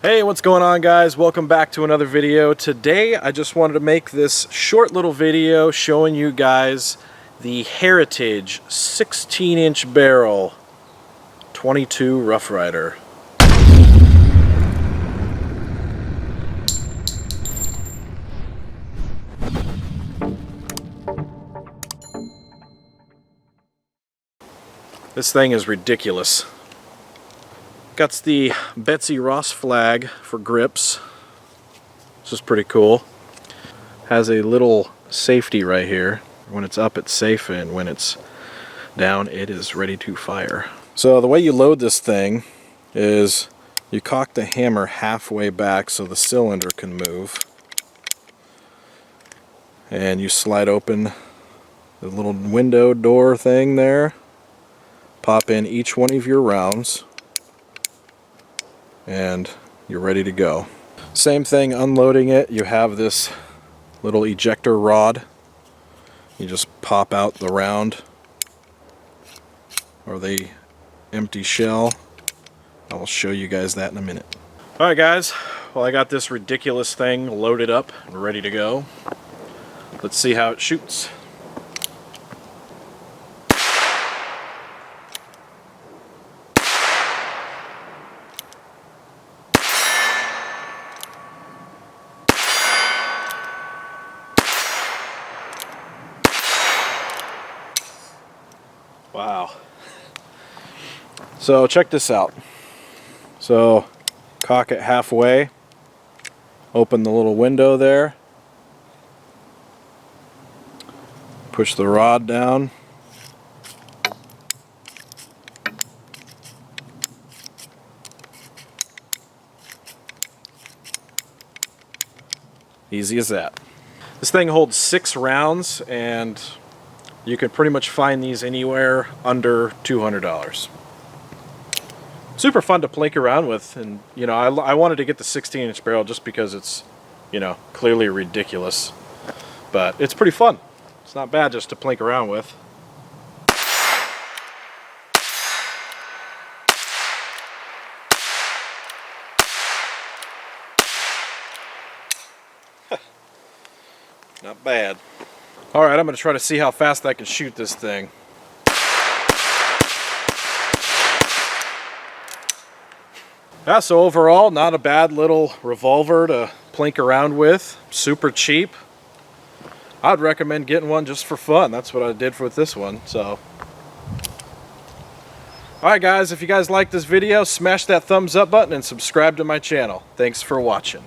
Hey, what's going on, guys? Welcome back to another video. Today I just wanted to make this short little video showing you guys the Heritage 16-inch barrel 22 Rough Rider. This thing is ridiculous. Got the Betsy Ross flag for grips. This is pretty cool. Has a little safety right here. When it's up, it's safe, and when it's down, it is ready to fire. So the way you load this thing is you cock the hammer halfway back so the cylinder can move. And you slide open the little window door thing there. Pop in each one of your rounds. And you're ready to go. Same thing unloading it. You have this little ejector rod. You just pop out the round or the empty shell. I will show you guys that in a minute. Alright guys, well, I got this ridiculous thing loaded up and ready to go. Let's see how it shoots. Wow. So check this out. So cock it halfway, open the little window there, push the rod down, easy as that. This thing holds 6 rounds, and you can pretty much find these anywhere under $200. Super fun to plink around with, and you know, I wanted to get the 16-inch barrel just because it's, you know, clearly ridiculous, but it's pretty fun. It's not bad just to plink around with. Not bad. Alright, I'm going to try to see how fast I can shoot this thing. Yeah, so overall, not a bad little revolver to plink around with. Super cheap. I'd recommend getting one just for fun. That's what I did with this one. So, alright guys, if you guys like this video, smash that thumbs up button and subscribe to my channel. Thanks for watching.